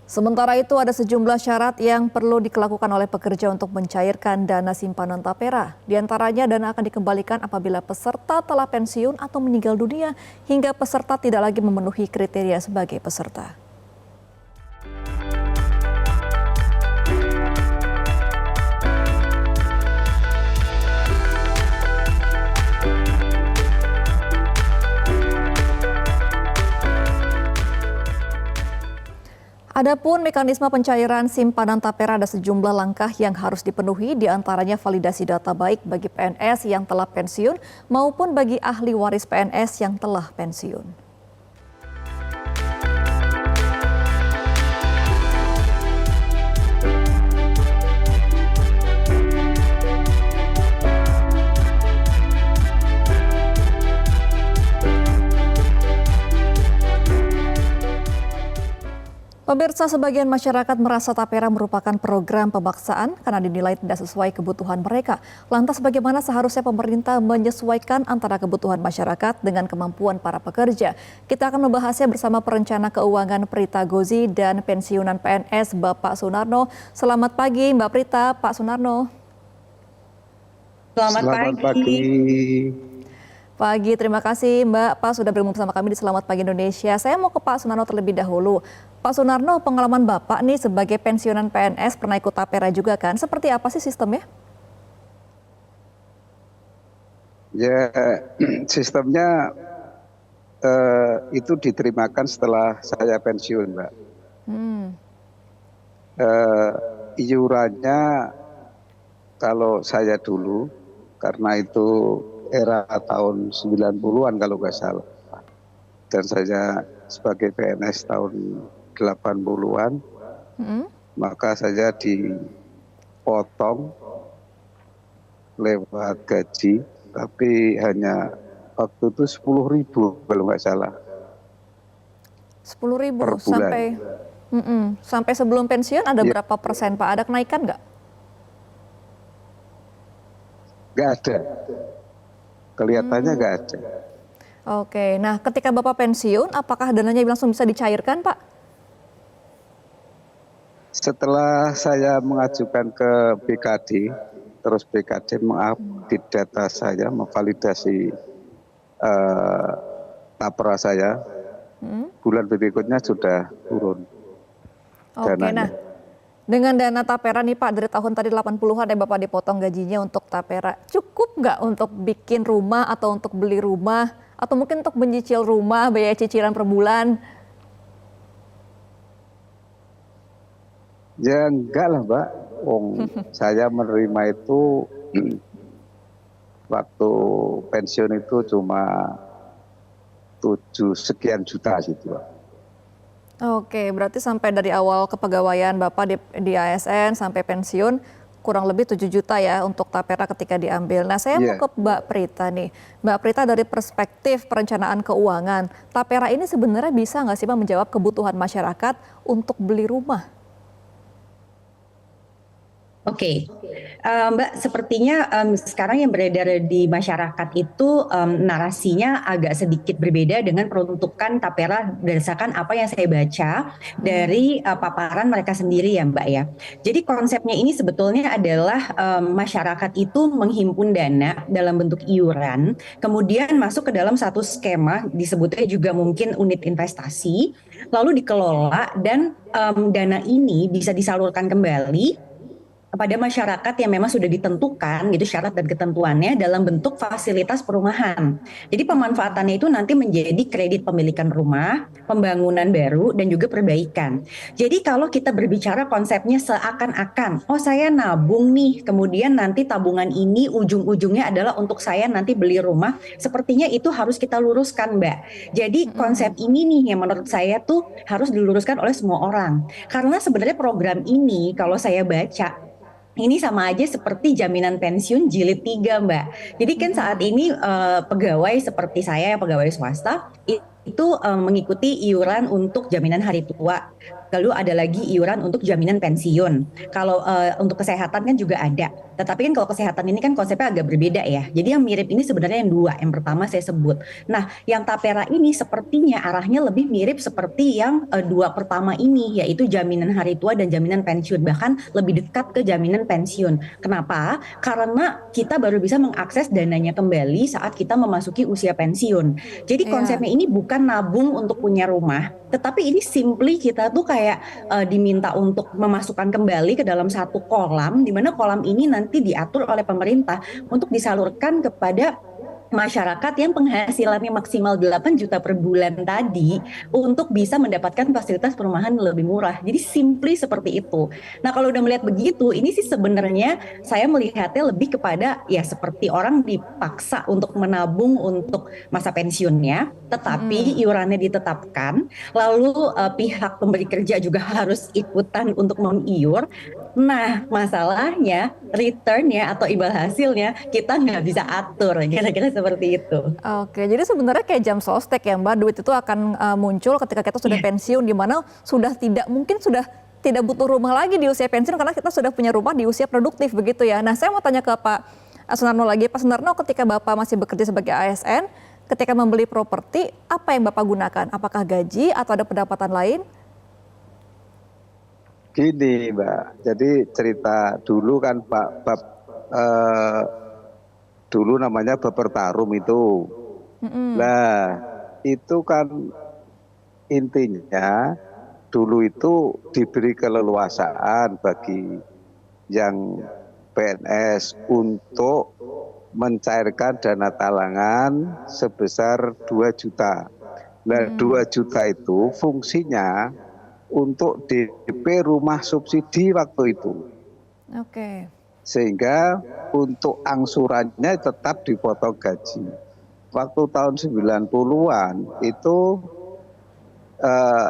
Sementara itu ada sejumlah syarat yang perlu dilakukan oleh pekerja untuk mencairkan dana simpanan tapera. Di antaranya dana akan dikembalikan apabila peserta telah pensiun atau meninggal dunia hingga peserta tidak lagi memenuhi kriteria sebagai peserta. Adapun mekanisme pencairan simpanan tapera ada sejumlah langkah yang harus dipenuhi, diantaranya validasi data baik bagi PNS yang telah pensiun maupun bagi ahli waris PNS yang telah pensiun. Pemirsa, sebagian masyarakat merasa tapera merupakan program pemaksaan karena dinilai tidak sesuai kebutuhan mereka. Lantas bagaimana seharusnya pemerintah menyesuaikan antara kebutuhan masyarakat dengan kemampuan para pekerja? Kita akan membahasnya bersama perencana keuangan Prita Gozi dan pensiunan PNS Bapak Sunarno. Selamat pagi Mbak Prita, Pak Sunarno. Selamat pagi. Pagi, terima kasih Mbak Pak sudah bergabung bersama kami di Selamat Pagi Indonesia. Saya mau ke Pak Sunarno terlebih dahulu. Pak Sunarno, pengalaman Bapak nih sebagai pensiunan PNS pernah ikut tapera juga kan? Seperti apa sih sistemnya? Ya, sistemnya itu diterimakan setelah saya pensiun, Mbak. Iurannya kalau saya dulu, karena itu era tahun 90-an kalau nggak salah. Dan saya sebagai PNS tahun 80-an, maka saya dipotong lewat gaji, tapi hanya waktu itu 10.000 kalau nggak salah. 10.000 sampai sebelum pensiun ada berapa persen Pak? Ada kenaikan nggak? Nggak ada. Kelihatannya nggak ada. Oke, nah ketika Bapak pensiun, apakah dananya langsung bisa dicairkan, Pak? Setelah saya mengajukan ke BKD, terus BKD mengupdate data saya, memvalidasi tapera saya, bulan berikutnya sudah turun dananya. Oke, nah dengan dana tapera nih Pak, dari tahun tadi 80-an ya Bapak dipotong gajinya untuk tapera. Cukup nggak untuk bikin rumah atau untuk beli rumah? Atau mungkin untuk menyicil rumah, biaya cicilan per bulan? Ya enggak lah Mbak. Saya menerima itu waktu pensiun itu cuma 7 sekian juta gitu Pak. Oke, berarti sampai dari awal kepegawaian Bapak di ASN sampai pensiun kurang lebih 7 juta ya untuk tapera ketika diambil. Nah, saya mau ke Mbak Prita nih. Mbak Prita, dari perspektif perencanaan keuangan, tapera ini sebenarnya bisa nggak sih Pak menjawab kebutuhan masyarakat untuk beli rumah? Oke, Mbak, sepertinya sekarang yang beredar di masyarakat itu narasinya agak sedikit berbeda dengan peruntukan tapera berdasarkan apa yang saya baca dari paparan mereka sendiri ya Mbak ya. Jadi konsepnya ini sebetulnya adalah masyarakat itu menghimpun dana dalam bentuk iuran, kemudian masuk ke dalam satu skema, disebutnya juga mungkin unit investasi, lalu dikelola dan dana ini bisa disalurkan kembali kepada masyarakat yang memang sudah ditentukan gitu syarat dan ketentuannya dalam bentuk fasilitas perumahan. Jadi pemanfaatannya itu nanti menjadi kredit pemilikan rumah, pembangunan baru, dan juga perbaikan. Jadi kalau kita berbicara konsepnya seakan-akan, oh saya nabung nih, kemudian nanti tabungan ini ujung-ujungnya adalah untuk saya nanti beli rumah, sepertinya itu harus kita luruskan Mbak. Jadi konsep ini nih yang menurut saya tuh harus diluruskan oleh semua orang. Karena sebenarnya program ini kalau saya baca, ini sama aja seperti jaminan pensiun jilid 3 Mbak. Jadi kan saat ini pegawai seperti saya, pegawai swasta, itu mengikuti iuran untuk jaminan hari tua. Lalu ada lagi iuran untuk jaminan pensiun. Kalau untuk kesehatan kan juga ada. Tetapi kan kalau kesehatan ini kan konsepnya agak berbeda ya. Jadi yang mirip ini sebenarnya yang dua. Yang pertama saya sebut. Nah, yang Tapera ini sepertinya arahnya lebih mirip seperti yang dua pertama ini, yaitu jaminan hari tua dan jaminan pensiun. Bahkan lebih dekat ke jaminan pensiun. Kenapa? Karena kita baru bisa mengakses dananya kembali saat kita memasuki usia pensiun. Jadi Iya. konsepnya ini bukan nabung untuk punya rumah, tetapi ini simply kita tuh kayak diminta untuk memasukkan kembali ke dalam satu kolam, di mana kolam ini nanti diatur oleh pemerintah untuk disalurkan kepada masyarakat yang penghasilannya maksimal 8 juta per bulan tadi untuk bisa mendapatkan fasilitas perumahan lebih murah. Jadi simply seperti itu. Nah, kalau udah melihat begitu, ini sih sebenarnya saya melihatnya lebih kepada ya seperti orang dipaksa untuk menabung untuk masa pensiunnya, tetapi Mm-mm. iurannya ditetapkan, lalu pihak pemberi kerja juga harus ikutan untuk mengiur. Nah, masalahnya returnnya atau imbal hasilnya kita nggak bisa atur, kira-kira seperti itu. Oke, jadi sebenarnya kayak jam sostek ya Mbak, duit itu akan muncul ketika kita sudah Iya, pensiun, di mana sudah tidak butuh rumah lagi di usia pensiun karena kita sudah punya rumah di usia produktif begitu ya. Nah, saya mau tanya ke Pak Sunarno lagi. Pak Sunarno, ketika Bapak masih bekerja sebagai ASN, ketika membeli properti, apa yang Bapak gunakan? Apakah gaji atau ada pendapatan lain? Gini Mbak, jadi cerita dulu kan Pak Bab eh, dulu namanya Bapertarum itu. Mm-mm. Nah, itu kan intinya dulu itu diberi keleluasaan bagi yang PNS untuk mencairkan dana talangan sebesar 2 juta. Nah, 2 juta itu fungsinya untuk DP rumah subsidi waktu itu. Oke. Sehingga untuk angsurannya tetap dipotong gaji. Waktu tahun 90-an itu eh,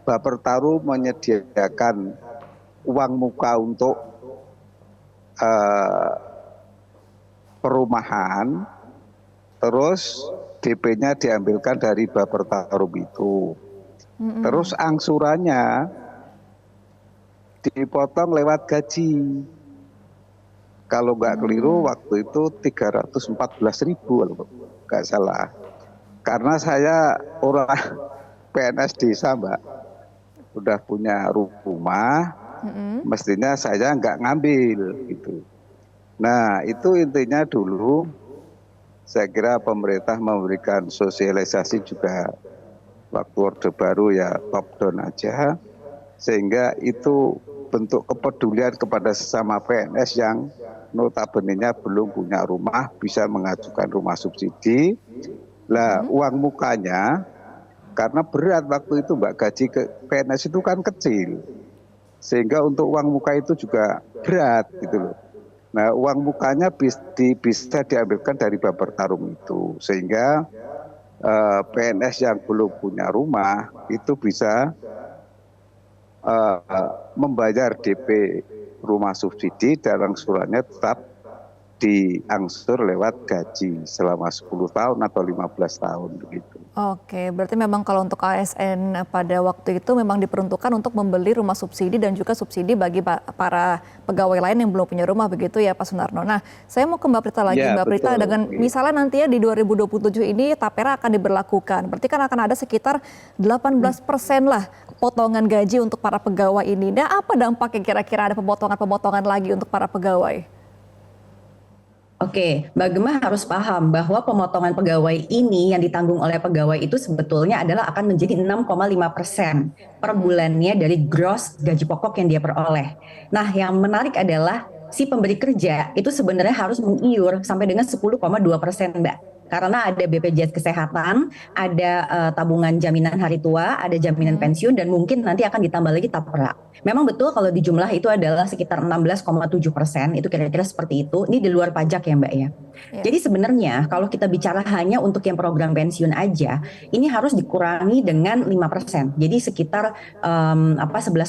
Bapertaru menyediakan uang muka untuk eh, perumahan, terus DP-nya diambilkan dari Bapertarum itu. Terus angsurannya dipotong lewat gaji. Kalau nggak keliru waktu itu 314.000 kalau nggak salah. Karena saya orang PNS desa Mbak, udah punya rumah, Mm-mm. mestinya saya nggak ngambil gitu. Nah itu intinya dulu saya kira pemerintah memberikan sosialisasi juga waktu Orde Baru ya top down aja, sehingga itu bentuk kepedulian kepada sesama PNS yang notabene-nya belum punya rumah bisa mengajukan rumah subsidi. Lah uang mukanya karena berat waktu itu Mbak, gaji ke PNS itu kan kecil, sehingga untuk uang muka itu juga berat gitu loh. Nah uang mukanya bisa diambilkan dari Bapertarum itu, sehingga PNS yang belum punya rumah itu bisa membayar DP rumah subsidi dan angsurannya tetap diangsur lewat gaji selama 10 tahun atau 15 tahun begitu. Oke, berarti memang kalau untuk ASN pada waktu itu memang diperuntukkan untuk membeli rumah subsidi dan juga subsidi bagi para pegawai lain yang belum punya rumah begitu ya Pak Sunarno. Nah, saya mau ke Mbak Prita lagi. Ya Mbak Prita, betul. dengan misalnya nanti ya di 2027 ini Tapera akan diberlakukan. Berarti kan akan ada sekitar 18% lah potongan gaji untuk para pegawai ini. Nah, apa dampaknya kira-kira ada pemotongan-pemotongan lagi untuk para pegawai? Oke, Mbak Gemma harus paham bahwa pemotongan pegawai ini yang ditanggung oleh pegawai itu sebetulnya adalah akan menjadi 6,5% per bulannya dari gross gaji pokok yang dia peroleh. Nah, yang menarik adalah si pemberi kerja itu sebenarnya harus mengiur sampai dengan 10,2%, Mbak. Karena ada BPJS Kesehatan, ada tabungan jaminan hari tua, ada jaminan pensiun, dan mungkin nanti akan ditambah lagi tapera. Memang betul kalau di jumlah itu adalah sekitar 16,7%, itu kira-kira seperti itu. Ini di luar pajak ya Mbak ya. Ya. Jadi sebenarnya kalau kita bicara hanya untuk yang program pensiun aja, ini harus dikurangi dengan 5%. Jadi sekitar 11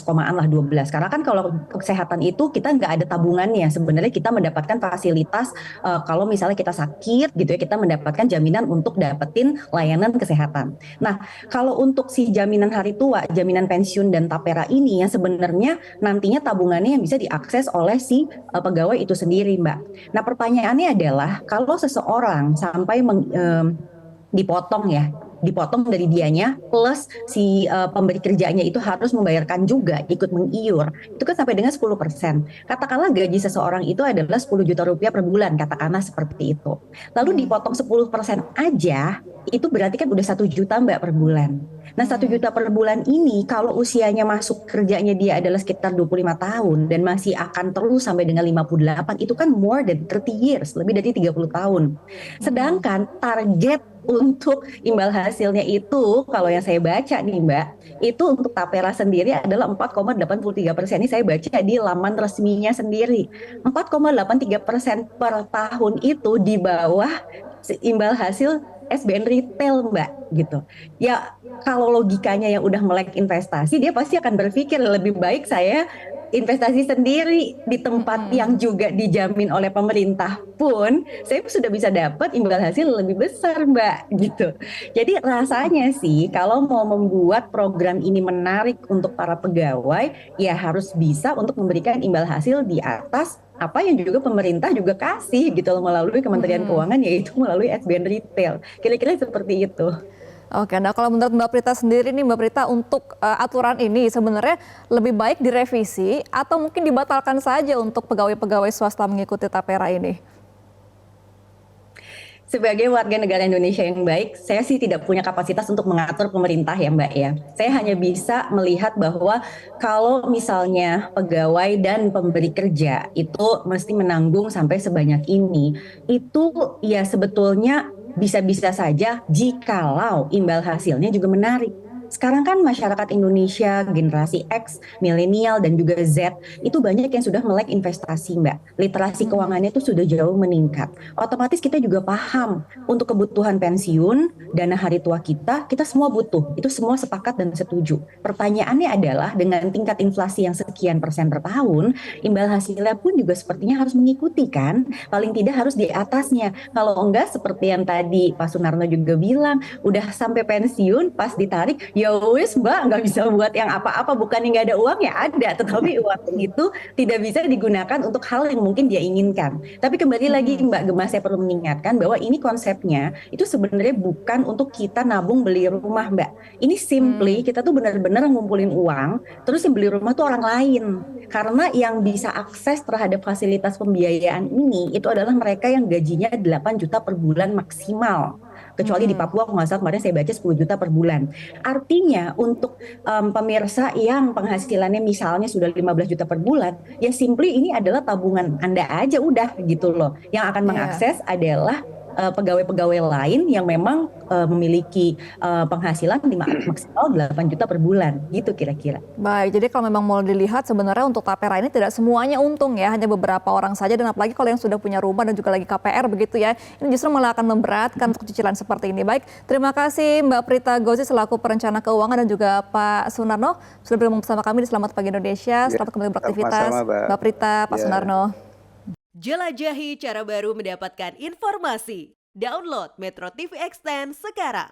komaan lah 12. Karena kan kalau kesehatan itu kita nggak ada tabungannya. Sebenarnya kita mendapatkan fasilitas kalau misalnya kita sakit gitu ya, kita mendapatkan mendapatkan jaminan untuk dapetin layanan kesehatan. Nah, kalau untuk si jaminan hari tua, jaminan pensiun dan tapera ini yang sebenarnya nantinya tabungannya yang bisa diakses oleh si pegawai itu sendiri, Mbak. Nah, pertanyaannya adalah kalau seseorang sampai dipotong dari dianya plus si pemberi kerjanya itu harus membayarkan juga ikut mengiur, itu kan sampai dengan 10%. Katakanlah gaji seseorang itu adalah 10 juta rupiah per bulan, katakanlah seperti itu. Lalu dipotong 10% aja, itu berarti kan udah 1 juta Mbak per bulan. Nah 1 juta per bulan ini kalau usianya masuk kerjanya dia adalah sekitar 25 tahun dan masih akan terus sampai dengan 58, itu kan more than 30 years, lebih dari 30 tahun. Sedangkan target untuk imbal hasilnya itu, kalau yang saya baca nih Mbak, itu untuk tapera sendiri adalah 4,83%. Ini saya baca di laman resminya sendiri. 4,83% per tahun itu di bawah imbal hasil SBN retail Mbak gitu. Ya kalau logikanya yang udah melek investasi, dia pasti akan berpikir lebih baik saya investasi sendiri di tempat yang juga dijamin oleh pemerintah pun saya sudah bisa dapat imbal hasil lebih besar Mbak gitu. Jadi rasanya sih kalau mau membuat program ini menarik untuk para pegawai ya harus bisa untuk memberikan imbal hasil di atas apa yang juga pemerintah juga kasih gitu loh melalui Kementerian Keuangan yaitu melalui SBN Retail. Kira-kira seperti itu. Oke, nah kalau menurut Mbak Prita sendiri nih Mbak Prita untuk aturan ini sebenarnya lebih baik direvisi atau mungkin dibatalkan saja untuk pegawai-pegawai swasta mengikuti tapera ini? Sebagai warga negara Indonesia yang baik, saya sih tidak punya kapasitas untuk mengatur pemerintah ya Mbak ya. Saya hanya bisa melihat bahwa kalau misalnya pegawai dan pemberi kerja itu mesti menanggung sampai sebanyak ini, itu ya sebetulnya bisa-bisa saja jikalau imbal hasilnya juga menarik. Sekarang kan masyarakat Indonesia, generasi X, milenial, dan juga Z, itu banyak yang sudah melek investasi, Mbak. Literasi keuangannya itu sudah jauh meningkat. Otomatis kita juga paham untuk kebutuhan pensiun, dana hari tua kita semua butuh. Itu semua sepakat dan setuju. Pertanyaannya adalah dengan tingkat inflasi yang sekian persen per tahun, imbal hasilnya pun juga sepertinya harus mengikuti kan? Paling tidak harus di atasnya. Kalau enggak, seperti yang tadi Pak Sunarno juga bilang, udah sampai pensiun, pas ditarik, ya wis Mbak nggak bisa buat yang apa-apa, bukannya nggak ada uang ya ada, tetapi uang itu tidak bisa digunakan untuk hal yang mungkin dia inginkan. Tapi kembali lagi Mbak Gemma, saya perlu mengingatkan bahwa ini konsepnya itu sebenarnya bukan untuk kita nabung beli rumah Mbak. Ini simply kita tuh benar-benar ngumpulin uang, terus yang beli rumah tuh orang lain. Karena yang bisa akses terhadap fasilitas pembiayaan ini itu adalah mereka yang gajinya 8 juta per bulan maksimal. Kecuali di Papua, nggak salah kemarin saya baca 10 juta per bulan. Artinya untuk pemirsa yang penghasilannya misalnya sudah 15 juta per bulan, ya simply ini adalah tabungan Anda aja udah gitu loh. Yang akan mengakses adalah pegawai-pegawai lain yang memang memiliki penghasilan maksimal 8 juta per bulan gitu kira-kira. Baik, jadi kalau memang mau dilihat sebenarnya untuk tapera ini tidak semuanya untung ya, hanya beberapa orang saja dan apalagi kalau yang sudah punya rumah dan juga lagi KPR begitu ya, ini justru malah akan memberatkan untuk cicilan seperti ini. Baik, terima kasih Mbak Prita Gozi selaku perencana keuangan dan juga Pak Sunarno sudah bergabung bersama kami di Selamat Pagi Indonesia. Selamat kembali beraktivitas, Mbak Prita, Pak Sunarno. Jelajahi cara baru mendapatkan informasi. Download Metro TV Extend sekarang.